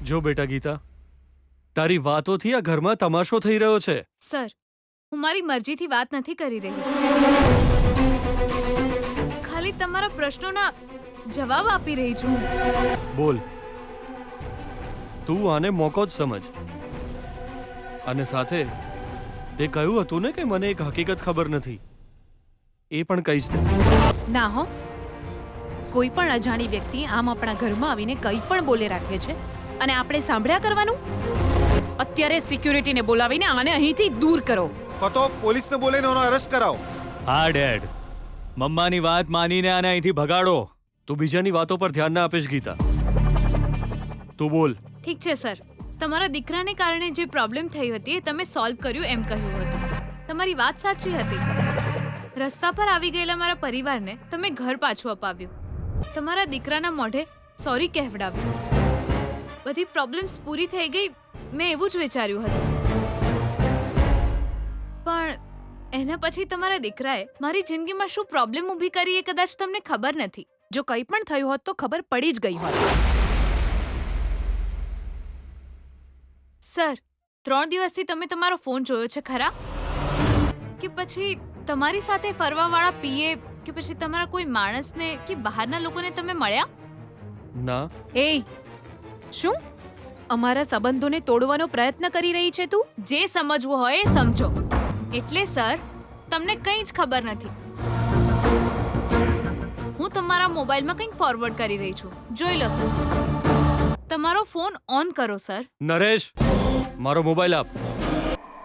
જો બેટા ગીતા, તારી વાતોથી આ ઘરમાં તમાશો થઈ રહ્યો છે. સર, હું મારી મરજીથી વાત નથી કરી રહી. ખાલી તમારા પ્રશ્નોના જવાબ આપી રહી છું. બોલ. તું આને મોકો જ સમજ. અને સાથે તે કહ્યું હતું ને કે મને એક હકીકત ખબર નથી, એ પણ કહીશ ને. ના હો, કોઈ પણ અજાણી વ્યક્તિ આમ આપણા ઘરમાં આવીને કંઈ પણ બોલે રાખે છે અને આપણે સાંભળ્યા કરવાનું. અત્યારે સિક્યુરિટીને બોલાવીને આને અહીંથી દૂર કરો. તો પોલીસને બોલાવીને એનો અરેસ્ટ કરાવો. હા ડેડ, મમ્માની વાત માનીને આને અહીંથી ભગાડો. તું બીજાની વાતો પર ધ્યાન ના આપીશ ગીતા. તું બોલ. ઠીક છે સર, તમારા દીકરાને કારણે જે પ્રોબ્લેમ થઈ હતી એ તમે સોલ્વ કર્યું એમ કહ્યું હતું. તમારી વાત સાચી હતી. રસ્તા પર આવી ગયેલા મારા પરિવારને તમે ઘર પાછું અપાવ્યું. તમારા દીકરાના મોઢે સોરી કહેવડાવ્યું. બધી પ્રોબ્લેમ્સ પૂરી થઈ ગઈ, મેં એવું જ વિચાર્યું હતું. પણ એના પછી તમારા દીકરાએ મારી જિંદગીમાં શું પ્રોબ્લેમ ઊભી કરી એ કદાચ તમને ખબર નથી. જો કંઈ પણ થયું હોત તો ખબર પડી જ ગઈ હોત. સર, 3 દિવસથી તમે તમારો ફોન જોયો છે ખરા? કે પછી તમારી સાથે ફરવાવાળા પીએ કે પછી તમારા કોઈ માણસને કે બહારના લોકોને તમે મળ્યા? ના. એ શું અમારા સંબંધોને તોડવાનો પ્રયત્ન કરી રહી છે તું? જે સમજવું હોય એ સમજો. એટલે સર, તમને કંઈ જ ખબર નથી. હું તમારા મોબાઈલમાં કંઈક ફોરવર્ડ કરી રહી છું, જોઈ લો સર. તમારો ફોન ઓન કરો સર. નરેશ, મારો મોબાઈલ આપ.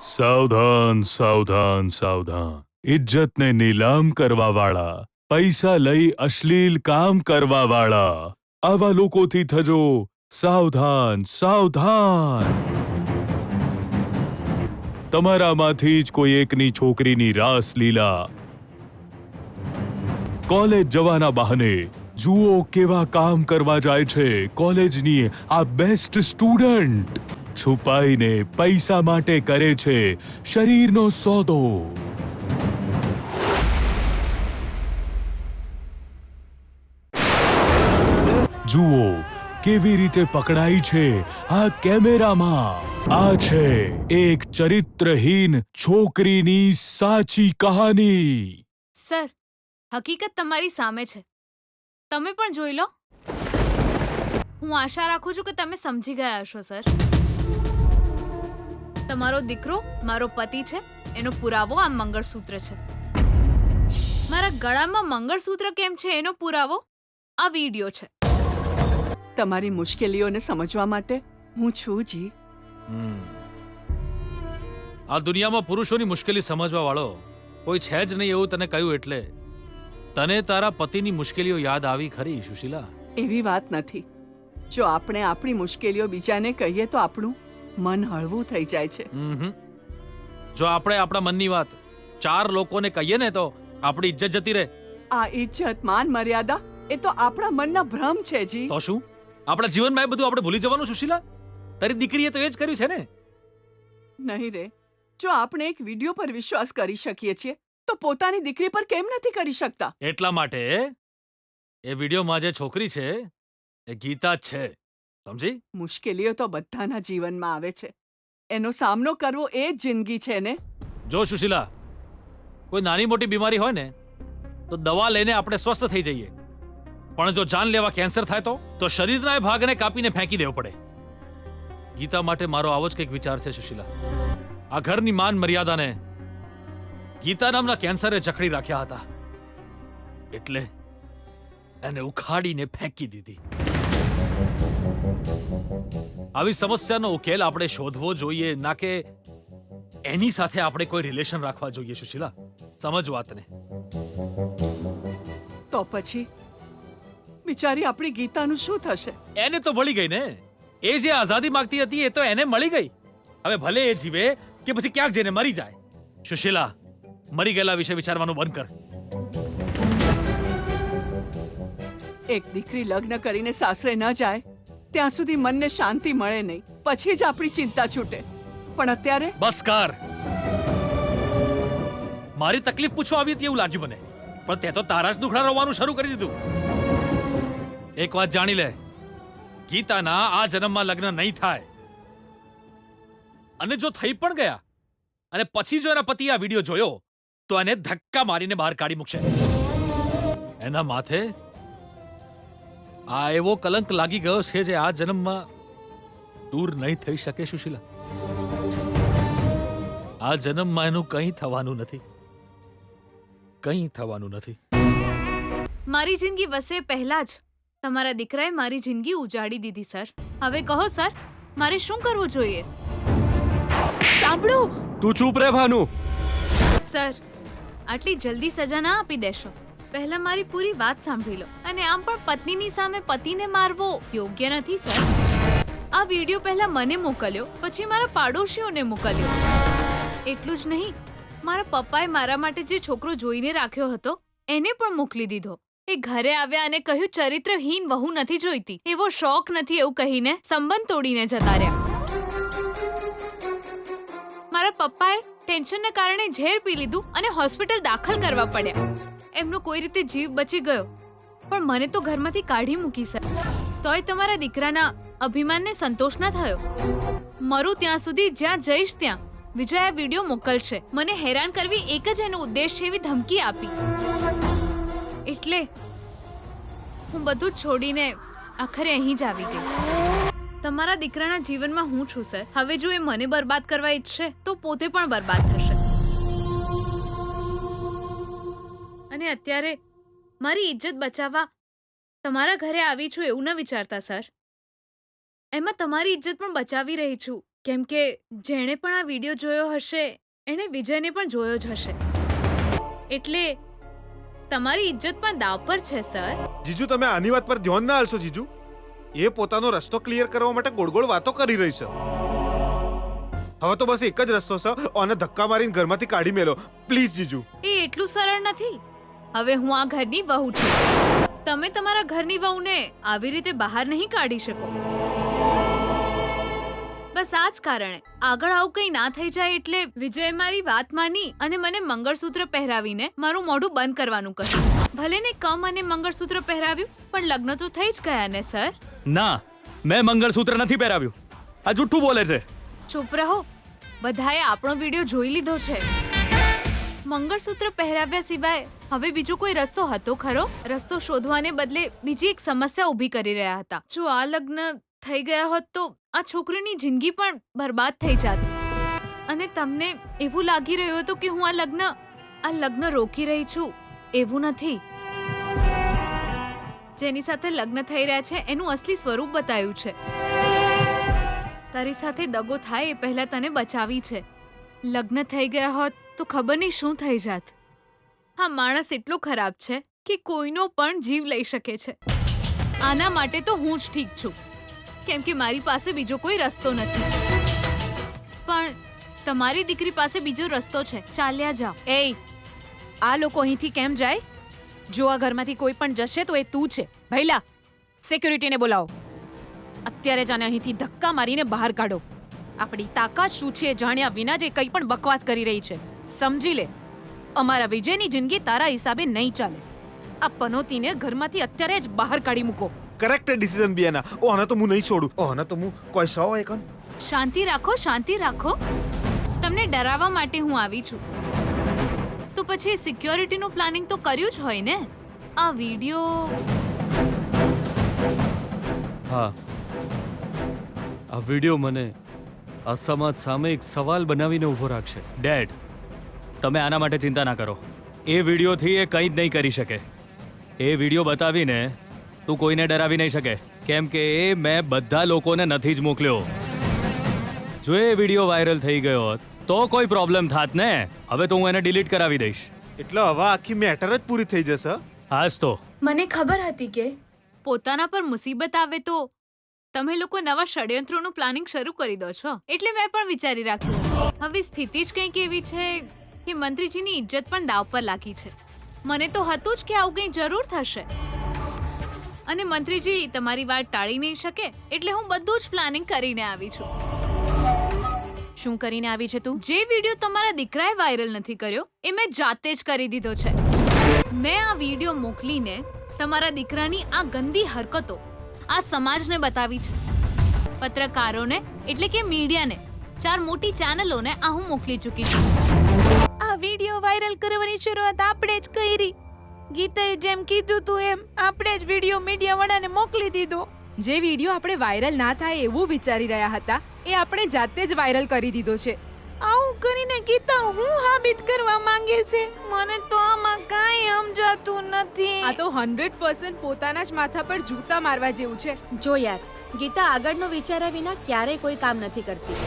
સાવધાન સાવધાન સાવધાન. ઇજ્જતને નીલામ કરવા વાળા, પૈસા લઈ અશ્લીલ કામ કરવા વાળા, આવા લોકોથી થજો સાવધાન સાવધાન. તમારામાંથી જ કોઈ એકની છોકરીની રાસ લીલા કોલેજ જવાના બહાને જુઓ કેવા કામ કરવા જાય છે કોલેજની આ બેસ્ટ સ્ટુડન્ટ. છુપાઈને પૈસા માટે કરે છે શરીરનો સોદો. જુઓ કેવી રીતે પકડાઈ છે આ કેમેરામાં. આ છે એક ચરિત્રહીન છોકરીની સાચી કહાની. સર, હકીકત તમારી સામે છે, તમે પણ જોઈ લો. હું આશા રાખું છું કે તમે સમજી ગયા હશો સર. તમારો દીકરો મારો પતિ છે એનો પુરાવો આ મંગળસૂત્ર છે. મારા ગળામાં મંગળસૂત્ર કેમ છે એનો પુરાવો આ વિડિયો છે. તમારી મુશ્કેલીઓને સમજવા માટે હું છું જી. આ દુનિયામાં પુરુષોની મુશ્કેલી સમજવા વાળો કોઈ છે જ નહીં એવું તને કહ્યું એટલે તને તારા પતિની મુશ્કેલીઓ યાદ આવી ખરી સુશીલા? એવી વાત નથી. જો આપણે આપણી મુશ્કેલીઓ બીજાને કહીએ તો આપણું મન હળવું થઈ જાય છે. જો આપણે આપણા મનની વાત 4 લોકોને કહીએ ને તો આપણી ઇજ્જત જતી રહે. આ ઇજ્જત માન મર્યાદા એ તો આપણા મનના ભ્રમ છે જી. તો શું આપણા જીવનમાં એ બધું આપણે ભૂલી જવાનું સુશીલા? તારી દીકરીએ તો એ જ કર્યું છે ને. નહીં રે, જો આપણે એક વિડિયો પર વિશ્વાસ કરી શકીએ છીએ તો પોતાની દીકરી પર કેમ નથી કરી શકતા? એટલા માટે એ વિડિયોમાં જે છોકરી છે એ ગીતા જ છે, સમજી? મુશ્કેલીઓ તો બધાના જીવનમાં આવે છે, એનો સામનો કરવો એ જ જિંદગી છે ને. જો સુશીલા, કોઈ નાની મોટી બીમારી હોય ને તો દવા લઈને આપણે સ્વસ્થ થઈ જઈએ, પણ જો જાન લેવા કેન્સર થાય તો શરીરના એ ભાગને કાપીને ફેંકી દેવો પડે. ગીતા માટે મારો આવો જ કંઈક વિચાર છે સુશીલા. આ ઘરની માન મર્યાદાને ગીતા નામના કેન્સરે જકડી રાખ્યા હતા, એટલે એને ઉખાડીને ફેંકી દીધી. આવી સમસ્યાનો ઉકેલ આપણે શોધવો જોઈએ, ના કે એની સાથે આપણે કોઈ રિલેશન રાખવા જોઈએ સુશીલા. સમજ વાતને. તો પછી બિચારી આપણી ગીતાનું શું થશે? એને તો મળી ગઈ ને. એ જે આઝાદી માંગતી હતી એ તો એને મળી ગઈ. હવે ભલે એ જીવે કે પછી ક્યાંક જઈને મરી જાય. સુશીલા, મરી ગયેલા વિશે વિચારવાનું બંધ કર. એક દીકરી લગ્ન કરીને સાસરે ન જાય ત્યાં સુધી મનને શાંતિ મળે નહીં, પછી જ આપણી ચિંતા છૂટે. પણ અત્યારે બસ કર. મારી તકલીફ પૂછવા આવી હતી એવું લાગ્યું મને, પણ તે તો તારા જ દુખડા રોવાનું શરૂ કરી દીધું. એક વાત જાણી લે ગીતાના આ જન્મમાં લગ્ન નહીં થાય. અને જો થઈ પણ ગયા અને પછી જો એના પતિ આ વિડિયો જોયો તો એને ધક્કા મારીને બહાર કાઢી મૂકશે. એના માથે આ એવો કલંક લાગી ગયો છે જે આ જન્મમાં દૂર નહીં થઈ શકે. સુશીલા, આ જન્મમાં એનું કંઈ થવાનું નથી, કંઈ થવાનું નથી. મારી જિંદગી વસે પહેલા જ તમારા દીકરાએ મારી જિંદગી ઉજાડી દીધી સર. હવે કહો સર, મારે શું કરવું જોઈએ? સાંભળો, તું ચૂપ રહે ભાનુ. સર, આટલી જલ્દી સજા ના આપી દેશો. પહેલા મારી પૂરી વાત સાંભળી લો. અને આમ પણ પત્નીની સામે પતિને મારવો યોગ્ય નથી સર. આ વિડિયો પહેલા મને મોકલ્યો, પછી મારા પાડોશીઓને મોકલ્યો. એટલું જ નહીં, મારા પપ્પાએ મારા માટે જે છોકરો જોઈને રાખ્યો હતો એને પણ મોકલી દીધો. એ ઘરે આવ્યા અને કહ્યું ચરિત્રહીન વહુ નથી જોઈતી, એવો શોખ નથી એવું કહીને સંબંધ તોડીને જતા રહ્યા. મારા પપ્પાએ ટેન્શનના કારણે ઝેર પી લીધું અને હોસ્પિટલ દાખલ કરવા પડ્યા. એમનો કોઈ રીતે જીવ બચી ગયો, પણ મને તો ઘરમાંથી કાઢી મૂકી સર. તોય તમારા દીકરાના અભિમાનને સંતોષ ન થયો. મરું ત્યાં સુધી, જ્યાં જઈશ ત્યાં વિજય આ વિડિયો મોકલશે. મને હેરાન કરવી એક જ એનો ઉદ્દેશ છે એવી ધમકી આપી. એટલે હું બધું જ છોડીને આખરે અહીં જ આવી ગઈ. તમારા દીકરાના જીવનમાં હું છું સર. હવે જો એ મને બરબાદ કરવા ઈચ્છે તો પોતે પણ બરબાદ થશે. અને અત્યારે મારી ઇજ્જત બચાવવા તમારા ઘરે આવી છું એવું ન વિચારતા સર. એમાં તમારી ઇજ્જત પણ બચાવી રહી છું, કેમ કે જેણે પણ આ વિડિયો જોયો હશે એણે વિજયને પણ જોયો જ હશે. એટલે તમારી ઇજ્જત પણ દાવ પર છે સર. જીજુ, તમે આની વાત પર ધ્યાન ના આલશો જીજુ. એ પોતાનો રસ્તો ક્લિયર કરવા માટે ગોળ ગોળ વાતો કરી રહી છે. હવે તો બસ એક જ રસ્તો છે, અને ધક્કા મારીને ઘરમાંથી કાઢી મેલો. પ્લીઝ જીજુ. એ એટલું સરળ નથી. હવે હું આ ઘરની વહુ છું. તમે તમારા ઘરની વહુને આવી રીતે બહાર નહીં કાઢી શકો. બસ આ જ કારણે આગળ આવું કંઈ ના થઈ જાય એટલે વિજય મારી વાત માની અને મને મંગળસૂત્ર પહેરાવીને મારું મોઢું બંધ કરવાનું કહ્યું. ભલે ને કમ અને મંગળસૂત્ર પહેરાવ્યું, પણ લગ્ન તો થઈ જ ગયા ને સર. ના, મેં મંગળસૂત્ર નથી પહેરાવ્યું. આ જુઠ્ઠું બોલે છે. ચૂપ રહો. બધાએ આપણો વિડિયો જોઈ લીધો છે. મંગળસૂત્ર પહેરાવ્યા સિવાય હવે બીજો કોઈ રસ્તો હતો ખરો? રસ્તો શોધવાને બદલે બીજી એક સમસ્યા ઊભી કરી રહ્યા હતા. જો આ લગ્ન થઈ ગયા હોત તો આ છોકરીની જિંદગી પણ બરબાદ થઈ જાત. અને તમને એવું લાગી રહ્યું હતું કે હું આ લગ્ન રોકી રહી છું. એવું નથી. જેની સાથે લગ્ન થઈ રહ્યા છે એનું અસલી સ્વરૂપ બતાવ્યું છે. તારી સાથે દગો થાય એ પહેલા તને બચાવી છે. લગ્ન થઈ ગયા હોત તો ખબર નહીં શું થઈ જાત. હા, માણસ એટલો ખરાબ છે કે કોઈનો પણ જીવ લઈ શકે છે. આના માટે તો હું જ ઠીક છું, કેમ કે મારી પાસે બીજો કોઈ રસ્તો નથી. પણ તમારી દીકરી પાસે બીજો રસ્તો છે. ચાલ્યા જાઓ. એ આ લોકો અહીંથી કેમ જાય? જો આ ઘરમાંથી કોઈ પણ જશે તો એ તું છે. ભૈલા, સિક્યુરિટીને બોલાવો. અત્યારે જ આને અહીંથી ધક્કા મારીને બહાર કાઢો. આપણી તાકાત શું છે જાણ્યા વિના જે કંઈ પણ બકવાસ કરી રહી છે. સમજી લે, અમારા વિજયની જિંદગી તારા હિસાબે નહીં ચાલે. આ પનોતીને ઘરમાંથી અત્યારે જ બહાર કાઢી મૂકો. Correct decision બિયાના. ઓને તો હું નહીં છોડું. ઓને તો હું કોઈ સો એકન. શાંતિ રાખો, શાંતિ રાખો. તમને ડરાવવા માટે હું આવી છું. તો પછી સિક્યોરિટીનું પ્લાનિંગ તો કર્યું જ હોય ને. આ વિડિયો. હા, આ વિડિયો મને આ સમાજ સામે એક સવાલ બનાવીને ઊભો રાખશે. ડેડ, તમે આના માટે ચિંતા ના કરો. એ વિડિયોથી એ કંઈ જ નહીં કરી શકે. એ વિડિયો બતાવીને તું કોઈને ડરાવી નહીં શકે, કેમ કે એ મેં બધા લોકોને નથી જ મોકલ્યો. જો એ વિડિયો વાયરલ થઈ ગયો હોત તો કોઈ પ્રોબ્લેમ થાત ને. હવે તો હું એને ડિલીટ કરાવી દઈશ. એટલે હવે આખી મેટર જ પૂરી થઈ જશે. હાજ તો. મને ખબર હતી કે પોતાના પર મુસીબત આવે તો તમે લોકો નવા ષડયંત્રોનું પ્લાનિંગ શરૂ કરી દો છો. એટલે મેં પણ વિચારી રાખ્યું. હવે સ્થિતિ જ કંઈક એવી છે કે મંત્રીજીની ઇજ્જત પણ દાવ પર લાગી છે. મને તો હતું જ કે આવું કંઈ જરૂર થશે. અને મંત્રીજી તમારી વાત ટાળી નહીં શકે, એટલે હું બધું જ પ્લાનિંગ કરીને આવી છું. શું કરીને આવી છે તું? જે વિડિયો તમારા દીકરાએ વાયરલ નથી કર્યો એ મેં જાતે જ કરી દીધો છે. મેં આ વિડિયો મોકલીને તમારા દીકરાની આ ગંદી હરકતો, આ સમાજને બતાવી છે. પત્રકારોને એટલે કે મીડિયાને, 4 મોટી ચેનલોને આ હું મોકલી ચૂકી છું. આ વિડિયો વાયરલ કરવાની શરૂઆત આપણે જ કરી. ગીતાએ જેમ કીધું તું એમ આપણે જ વિડિયો મીડિયા વાળાને મોકલી દીધો. જે વિડીયો આપણે વાયરલ ના થાય એવું વિચારી રહ્યા હતા એ આપણે જાતે જ વાયરલ કરી દીધો છે. આવું કરીને ગીતા હું સાબિત કરવા માંગે છે? મને તો આમાં કાંઈ સમજાતું નથી. આ તો 100% પોતાના જ માથા પર જૂતા મારવા જેવું છે. જો યાર, ગીતા આગળનો વિચાર્યા વિના ક્યારેય કોઈ કામ નથી કરતી.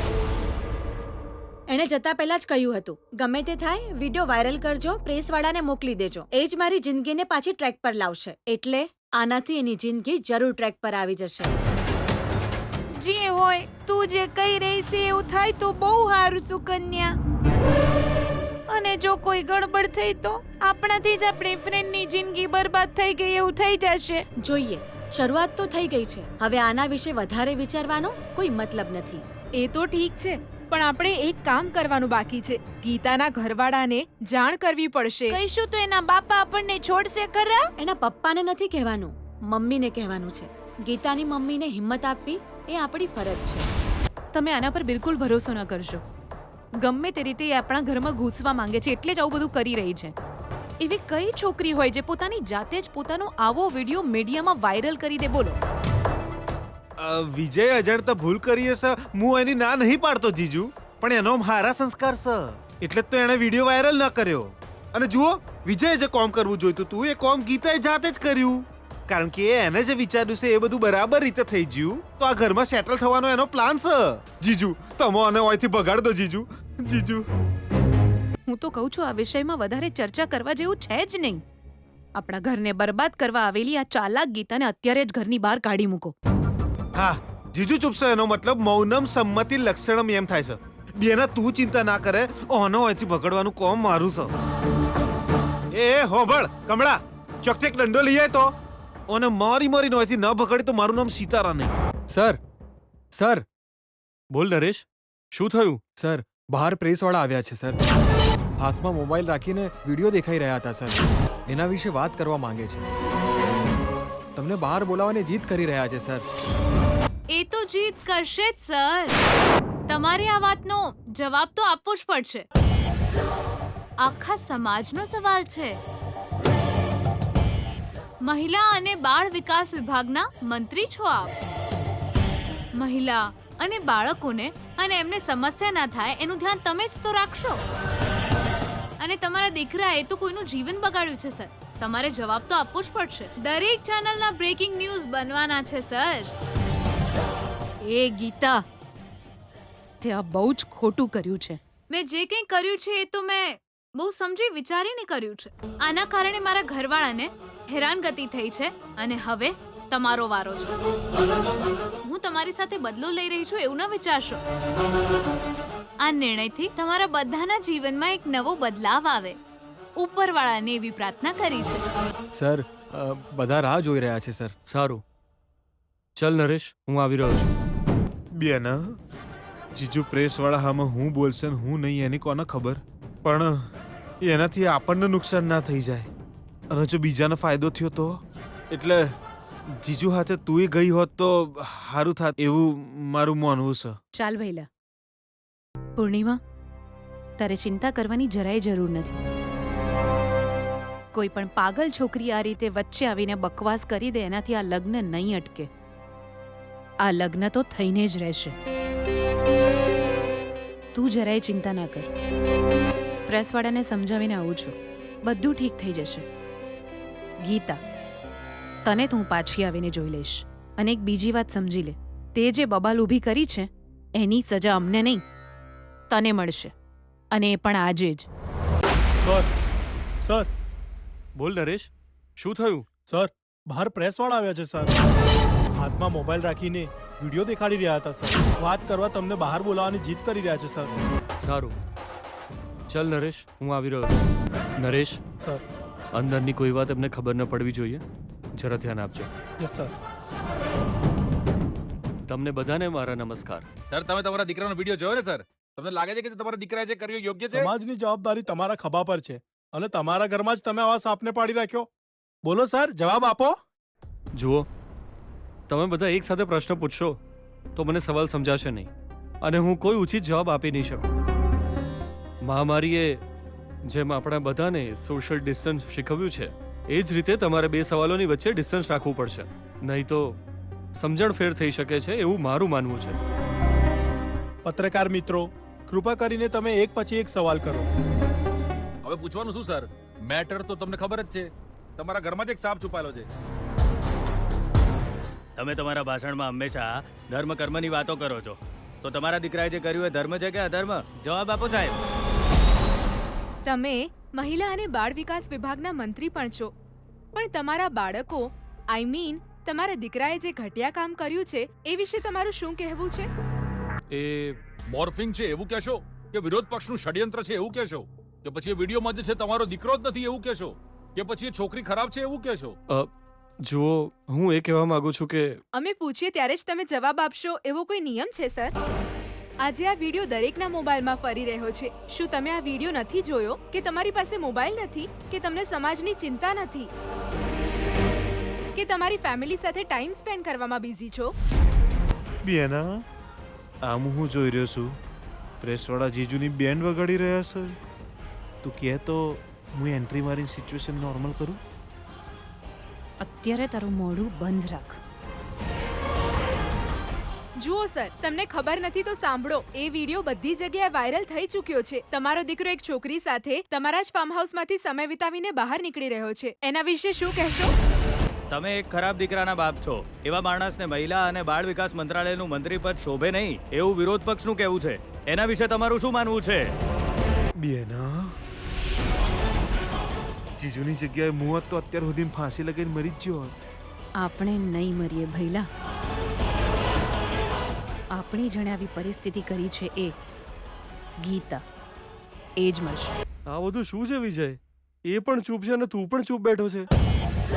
એણે જતા પહેલા જ કહ્યું હતું, ગમે તે થાય વિડીયો વાયરલ કરજો, પ્રેસવાળાને મોકલી દેજો. એ જ મારી જિંદગીને પાછી ટ્રેક પર લાવશે. એટલે આનાથી એની જિંદગી જરૂર ટ્રેક પર આવી જશે. જે હોય તું જે કહી રહી છે એવું થાય તો બહુ સારું સુકન્યા. અને જો કોઈ ગડબડ થઈ તો આપણાથી જ આપણી ફ્રેન્ડની જિંદગી બરબાદ થઈ ગઈ એવું થઈ જશે. જોઈએ, શરૂઆત તો થઈ ગઈ છે. હવે આના વિશે વધારે વિચારવાનો કોઈ મતલબ નથી. એ તો ઠીક છે, પણ આપણે એક કામ કરવાનું બાકી છે. ગીતાના ઘરવાળાને જાણ કરવી પડશે. કહીશું તો એના બાપા આપણને છોડશે ખરા? એના પપ્પાને નથી કહેવાનું, મમ્મીને કહેવાનું છે. ગીતાની મમ્મીને હિંમત આપવી એ આપણી ફરજ છે. તમે આના પર બિલકુલ ભરોસો ન કરશો. ગમે તે રીતે એ આપણા ઘરમાં ઘૂસવા માંગે છે એટલે જ આવું બધું કરી રહી છે. એવી કઈ છોકરી હોય જે પોતાની જાતે જ પોતાનો આવો વિડિયો મીડિયામાં વાયરલ કરી દે? બોલો. વિજય અજાણતા ભૂલ કરી હશે, હું એની ના નહીં પાડતો જીજુ, પણ એનો મારા સંસ્કાર છે એટલે જ તો એણે વિડીયો વાયરલ ન કર્યો. અને જુઓ, વિજયે જે કોમ કરવું જોઈતું તું એ કોમ ગીતાએ જાતે જ કર્યું. કારણ કે એને જે વિચાર્યું છે એ બધું બરાબર રીતે થઈ ગયું તો આ ઘરમાં સેટલ થવાનો એનો પ્લાન છે. જીજુ તમે આને ઓયથી બગાડ દો જીજુ. જીજુ હું તો કહું છું આ વિષયમાં વધારે ચર્ચા કરવા જેવું છે જ નહીં. આપણા ઘરને બરબાદ કરવા આવેલી આ ચાલાક ગીતાને અત્યારે જ ઘરની બહાર કાઢી મૂકો. હા, જીજુ ચૂપ છે એનો મતલબ મૌનમ સંમતિ લક્ષણમ એમ થાય છે. બેના તું ચિંતા ના કરે, ઓનો ઓયથી બગાડવાનું કોમ મારું છે. એ હોબળ કમળા, ચોકચેક દંડો લઈ આય તો. ઓને મારી મારી નોયથી ન ભગાડી તો મારું નામ સીતારા નહીં. સર સર બોલ નરેશ, શું થયું? સર, બહાર પ્રેસવાળા આવ્યા છે સર. હાથમાં મોબાઈલ રાખીને વિડીયો દેખાઈ રહ્યા હતા સર. એના વિશે વાત કરવા માંગે છે. તમને બહાર બોલાવવાની જીદ કરી રહ્યા છે સર. એ તો જીત કરશે જ સર. તમારે આ વાતનો જવાબ તો આપવો જ પડશે. આખા સમાજનો સવાલ છે. મહિલા અને બાળ વિકાસ વિભાગના મંત્રી છો આપ. મહિલા અને બાળકોને અને એમને સમસ્યા ના થાય એનું ધ્યાન તમે જ તો રાખશો. અને તમારા દીકરાએ તો કોઈનું જીવન બગાડ્યું છે સર. તમારે જવાબ તો આપવો જ પડશે. દરેક ચેનલના બ્રેકિંગ ન્યૂઝ બનવાના છે સર. એ ગીતા, તે આ બહુ જ ખોટું કર્યું છે. મેં જે કંઈ કર્યું છે એ તો મેં બહુ સમજી વિચારીને કર્યું છે. આના કારણે મારા ઘરવાળાને હેરાનગતિ થઈ છે અને હવે તમારો વારો છે. હું તમારી સાથે બદલો લઈ રહી છું એવું ન વિચારશો. આ નિર્ણયથી તમારા બધાના જીવનમાં એક નવો બદલાવ આવે. ઉપરવાળાને એવી પ્રાર્થના કરી છે. સર, બધા રાહ જોઈ રહ્યા છે સર. સારું, ચલ નરેશ, હું આવી રહ્યો છું. બેના, જીજુ પ્રેસવાળા હામાં હું બોલશે ને હું નહીં એની કોને ખબર, પણ એનાથી આપણને નુકસાન ના થઈ જાય અને જો બીજાને ફાયદો થયો તો. એટલે જીજુ હાથે તુંય ગઈ હોત તો સારું થાત એવું મારું માનવું છે. ચાલ ભઈલા. પૂર્ણિમા, તારે ચિંતા કરવાની જરાય જરૂર નથી. કોઈ પણ પાગલ છોકરી આ રીતે વચ્ચે આવીને બકવાસ કરી દે એનાથી આ લગ્ન નહીં અટકે. આ લગ્ન તો થઈને જ રહેશે. તું જરાય ચિંતા ના કર. પ્રેસવાળાને સમજાવીને આવું છું, બધું ઠીક થઈ જશે. ગીતા, તને તો હું પાછી આવીને જોઈ લઈશ. અને એક બીજી વાત સમજી લે, તે જે બબાલ ઊભી કરી છે એની સજા અમને નહીં તને મળશે. અને એ પણ આજે જ. સર સર બોલ નરેશ, શું થયું? સર, બહાર પ્રેસવાળા આવ્યા છે સર. હાથમાં મોબાઈલ રાખીને વિડીયો દેખાડી રહ્યા હતા સર. વાત કરવા તમને બહાર બોલાવવાની જીદ કરી રહ્યા છે સર. સારું, ચલ નરેશ, હું આવી રહ્યો છું. નરેશ સર. અંદરની કોઈ વાત એમને ખબર ન પડવી જોઈએ. જરા ધ્યાન આપજો. Yes sir. તમને બધાને મારા નમસ્કાર. સર, તમે તમારા દીકરાનો વિડીયો જોયો ને સર? તમને લાગે છે કે તમારા દીકરાએ જે કર્યું યોગ્ય છે? સમાજની જવાબદારી તમારા ખભા પર છે અને તમારા ઘરમાં જ તમે આવા સાપને પાડી રાખ્યો. બોલો સર, જવાબ આપો. જુઓ, તમે બધા એક સાથે પ્રશ્ન પૂછશો તો મને સવાલ સમજાશે નહીં અને હું કોઈ ઉચિત જવાબ આપી નહીં શકું. મહામારીએ જેમ આપણા બધાને સોશિયલ ડિસ્ટન્સ શીખવ્યું છે એ જ રીતે તમારે બે સવાલોની વચ્ચે ડિસ્ટન્સ રાખવું પડશે, નહીં તો સમજણ ફેર થઈ શકે છે એવું મારું માનવું છે. પત્રકાર મિત્રો, કૃપા કરીને તમે એક પછી એક સવાલ કરો. હવે પૂછવાનું શું સર? મેટર તો તમને ખબર જ છે. તમારા ઘરમાં જ એક સાપ છુપાયેલો છે. તમે તમારા ભાષણમાં હંમેશા ધર્મ કર્મની વાતો કરો છો, તો તમારા દીકરાએ જે કર્યું એ ધર્મ છે કે અધર્મ? જવાબ આપો સાહેબ. તમે મહિલા અને બાળ વિકાસ વિભાગના મંત્રી પણ છો, પણ તમારા બાળકો તમારા દીકરાએ જે ઘટિયા કામ કર્યું છે એ વિશે તમારું શું કહેવું છે? એ મોર્ફિંગ છે એવું કહેશો કે વિરોધ પક્ષનું ષડયંત્ર છે એવું કહેશો કે પછી એ વિડીયોમાં જે છે તમારો દીકરો જ નથી એવું કહેશો કે પછી એ છોકરી ખરાબ છે એવું કહેશો? જુઓ, હું એ કહેવા માંગુ છું કે અમે પૂછીએ ત્યારે જ તમે જવાબ આપશો એવો કોઈ નિયમ છે સર? આજે આ વિડીયો દરેકના મોબાઈલમાં ફરી રહ્યો છે. શું તમે આ વિડીયો નથી જોયો કે તમારી પાસે મોબાઈલ નથી કે તમને સમાજની ચિંતા નથી કે તમારી ફેમિલી સાથે ટાઈમ સ્પેન્ડ કરવામાં બિઝી છો? બેના, આમ હું જોઈ રહ્યો છું પ્રેસવાળા જીજુની બેન્ડ વગાડી રહ્યા છે. તું કહે તો હું એન્ટ્રી મારીને સિચ્યુએશન નોર્મલ કરું. અત્યારે તારું મોઢું બંધ રાખ. જુઓ સર, તમને ખબર નથી તો સાંભળો. એ વિડીયો બધી જગ્યાએ વાયરલ થઈ ચૂક્યો છે. તમારો દીકરો એક છોકરી સાથે તમારા જ ફાર્મ હાઉસમાંથી સમય વિતાવીને બહાર નીકળી રહ્યો છે. એના વિશે શું કહેશો? તમે એક ખરાબ દીકરાના બાપ છો. એવા માણસને મહિલા અને બાળ વિકાસ મંત્રાલયનું મંત્રી પદ શોભે નહીં એવું વિરોધ પક્ષનું કહેવું છે. એના વિશે તમારું શું માનવું છે? બેના, જીજુની જગ્યાએ હું હોત તો અત્યાર સુધી ફાંસી લગાઈને મરી જ ગયો હોત. આપણે નહીં મરીએ ભૈલા. આપણી જેણે આવી પરિસ્થિતિ કરી છે એ ગીતા એ જ મરશે. આ બધું શું છે વિજય? એ પણ ચૂપ છે અને તું પણ ચૂપ બેઠો છે.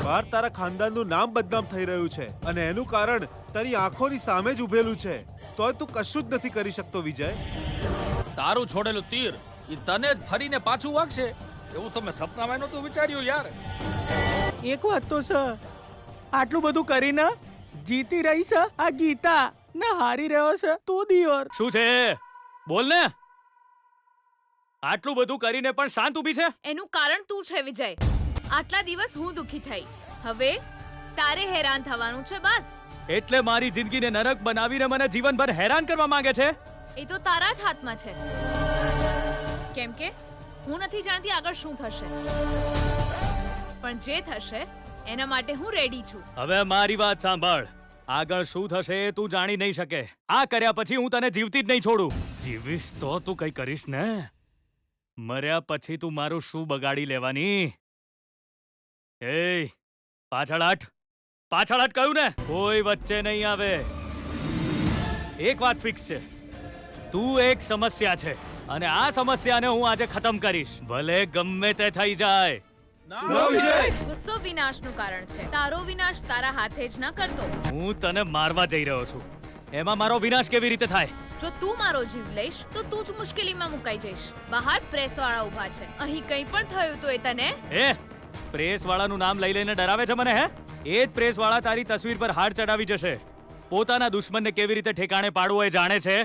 બહાર તારા ખાનદાનનું નામ બદનામ થઈ રહ્યું છે અને એનું કારણ તારી આંખોની સામે જ ઉભેલું છે. તોય તું કશું જ નથી કરી શકતો વિજય. તારું છોડેલું તીર એ તને જ ફરીને પાછું વાગશે એવું તમે સપનામાં નહોતું વિચાર્યું યાર. એક વાત તો સર, આટલું બધું કરીને જીતી રહી છે આ ગીતા ને હારી રહ્યો છે તું દિયોર. શું છે? બોલ ને. આટલું બધું કરીને પણ શાંત ઊભી છે? એનું કારણ તું છે વિજય. આટલા દિવસ હું દુખી થઈ, હવે તારે હેરાન થવાનું છે બસ. એટલે મારી જિંદગીને નરક બનાવીને મને જીવનભર હેરાન કરવા માંગે છે? એ તો તારા જ હાથમાં છે, કેમ કે હું નથી જાણતી આગળ શું થશે, પણ જે થશે એના માટે હું રેડી છું. હવે મારી વાત સાંભળ. આગળ શું થશે એ તું જાણી નહીં શકે. આ કર્યા પછી હું તને જીવતી જ નહીં છોડું. જીવીશ તો તું કઈ કરીશ ને. મર્યા પછી તું મારું શું બગાડી લેવાની? એ પાછળ હટ, પાછળ હટ કહ્યું ને. કોઈ વચ્ચે નહીં આવે. એક વાત ફિક્સ છે, તું એક સમસ્યા છે અને આ સમસ્યાને હું આજે ખતમ કરીશ, ભલે ગમે તે થઈ જાય. ગુસ્સો વિનાશનું કારણ છે. તારો વિનાશ તારા હાથે જ ન કરતો. હું તને મારવા જઈ રહ્યો છું, એમાં મારો વિનાશ કેવી રીતે થાય? જો તું મારો જીવ લઈશ તો તું જ મુશ્કેલીમાં મુકાઈ જઈશ. બહાર પ્રેસવાળા ઊભા છે, અહીં કંઈ પણ થયું તો એ તને પ્રેસ વાળાનું નામ લઈ લઈને ડરાવે છે મને? એ જ પ્રેસ વાળા તારી તસવીર પર હાડ ચડાવી જશે. પોતાના દુશ્મનને કેવી રીતે ઠેકાણે પાડવો એ જાણે છે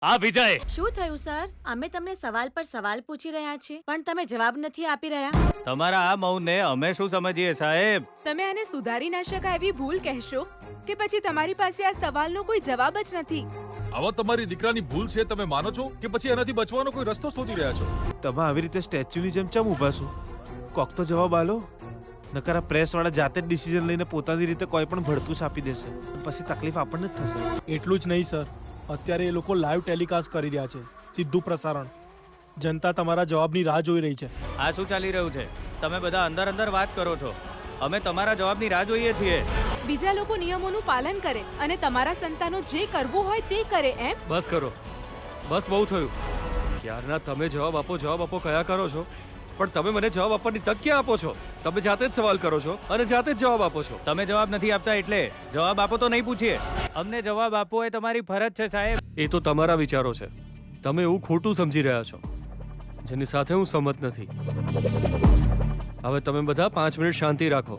આ વિજય. શું થયું સર? અમે તમને સવાલ પર સવાલ પૂછી રહ્યા છીએ પણ તમે જવાબ નથી આપી રહ્યા. તમારા આ મૌનને અમે શું સમજીએ સાહેબ? તમે આને સુધારી ના શકાય એવી ભૂલ કહેશો કે પછી તમારી પાસે આ સવાલનો કોઈ જવાબ જ નથી? આવા તમારી દીકરાની ભૂલ છે તમે માનો છો કે પછી એનાથી બચવાનો કોઈ રસ્તો શોધી રહ્યા છો? તમે આવી રીતે સ્ટેચ્યુની જેમ ચમ ઊભા છો? કોક તો જવાબ આલો. નકર આ પ્રેસવાળા જાતે જ ડિસિઝન લઈને પોતાની રીતે કોઈ પણ ભડતું છાપી દેશે, પછી તકલીફ આપણને જ થશે. એટલું જ નહીં સર, અત્યારે એ લોકો લાઈવ ટેલિકાસ્ટ કરી રહ્યા છે, સીધું પ્રસારણ. જનતા તમારા જવાબની રાહ જોઈ રહી છે. આ શું ચાલી રહ્યું છે? તમે બધા અંદર અંદર વાત કરો છો, અમે તમારા જવાબની રાહ જોઈએ છીએ. બીજા લોકો નિયમોનું પાલન કરે અને તમારા સંતાનો જે કરવું હોય તે કરે એમ? બસ કરો, બસ બહુ થયું. ક્યારના તમે જવાબ આપો કયા કરો છો, પણ તમે મને જવાબ આપવાની તક ક્યાં આપો છો? તમે જાતે જ સવાલ કરો છો અને જાતે જ જવાબ આપો છો. તમે જવાબ નથી આપતા એટલે જવાબ આપો તો નહીં પૂછીએ. અમને જવાબ આપવો એ તમારી ફરજ છે સાહેબ. એ તો તમારા વિચારો છે. તમે એવું ખોટું સમજી રહ્યા છો જેની સાથે હું સહમત નથી. હવે તમે બધા 5 મિનિટ શાંતિ રાખો.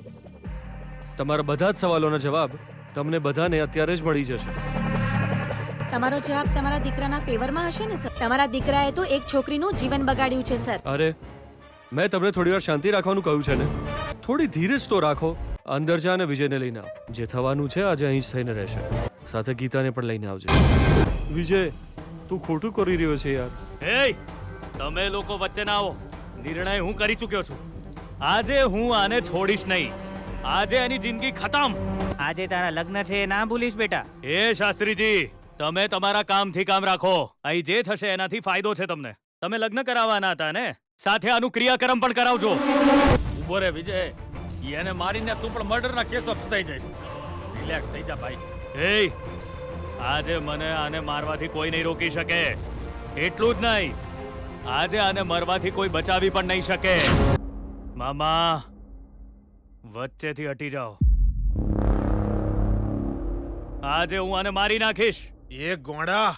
તમારા બધા જ સવાલોના જવાબ તમને બધાને અત્યારે જ મળી જશે. તમારો જવાબ તમારા દીકરાના ફેવરમાં હશે ને સર? તમારા દીકરાએ તો એક છોકરીનું જીવન બગાડ્યું છે સર. અરે મેં તમને થોડી વાર શાંતિ રાખવાનું કહ્યું છે ને. થોડી ધીરજ તો રાખો. અંદર જા અને વિજયને લઈને આવ. જે થવાનું છે આજે અહીં જ થઈને રહેશે. સાથે ગીતાને પણ લઈને આવજે. વિજય તું ખોટું કરી રહ્યો છે યાર. એય તમે લોકો વચ્ચે ના આવો. નિર્ણય હું કરી ચૂક્યો છું. આજે હું આને છોડીશ નહીં. આજે એની જિંદગી ખતમ. આજે તારા લગ્ન છે એ ના ભૂલીશ બેટા. એ શાસ્ત્રીજી તમે તમારા કામથી કામ રાખો. અહીં જે થશે એનાથી ફાયદો છે તમને. તમે લગ્ન કરાવવાના હતા ને, સાથે આનું ક્રિયાકર્મ પણ કરાવજો. ઉભો રે વિજય, એને મારીને તું પણ મર્ડરના કેસમાં ફસાઈ જઈશ. રિલેક્સ થઈ જા ભાઈ. એય આજે મને આને મારવાથી કોઈ નહીં રોકી શકે. એટલું જ નહીં, આજે આને મરવાથી કોઈ બચાવી પણ નહીં શકે. મામા વચ્ચેથી હટી જાઓ. આજે હું આને મારી નાખીશ. એ ગોંડા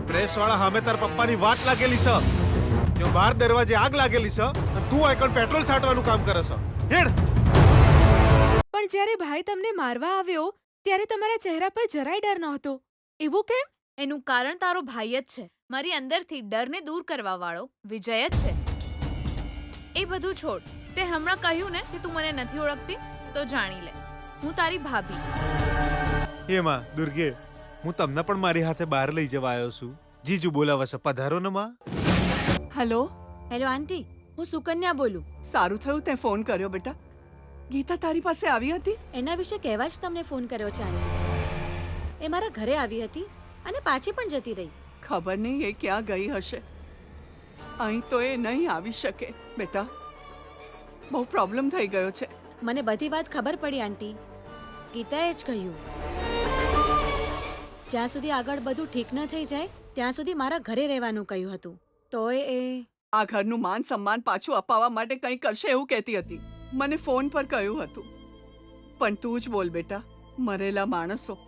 પ્રેસ વાળા સામે તાર પપ્પાની વાત લાગેલી છે. ત્યાં બહાર દરવાજે આગ લાગેલી છે અને તું આઈકન પેટ્રોલ છાંટવાનું કામ કરે છે. હેડ. પણ જ્યારે ભાઈ તમને મારવા આવ્યો ત્યારે તમારા ચહેરા પર જરાય ડર નહોતો. એવું કેમ? એનું કારણ તારો ભાઈ જ છે. મારી અંદરથી ડરને દૂર કરવા વાળો વિજય જ છે. એ બધું છોડ. તે હમણાં કહ્યું ને કે તું મને નથી ઓળખતી, તો જાણી લે હું તારી ભાભી. એમાં દુર્ગે હું તમને પણ મારી હાથે બહાર લઈ જવા આવ્યો છું. જીજુ બોલાવે છે, પધારો ને માં. હેલો. હેલો આંટી, હું સુકન્યા બોલું. સારું થયું તે ફોન કર્યો બેટા. ગીતા તારી પાસે આવી હતી? એના વિશે કહેવા જ તમને ફોન કર્યો છે આંટી. એ મારા ઘરે આવી હતી અને પાછી પણ જતી રહી. ખબર નહીં એ ક્યાં ગઈ હશે. અહીં તો એ નહીં આવી શકે બેટા. બહુ પ્રોબ્લેમ થઈ ગયો છે. મને બધી વાત ખબર પડી આંટી. ગીતાએ જ કહ્યું જ્યાં સુધી આગળ બધું ઠીક ન થઈ જાય ત્યાં સુધી મારા ઘરે રહેવાનું કહ્યું હતું. તોય એ આ ઘરનું માન સન્માન પાછું અપાવવા માટે કંઈ કરશે એવું કહેતી હતી. મને ફોન પર કહ્યું હતું. પણ તું જ બોલ બેટા, મરેલા માણસો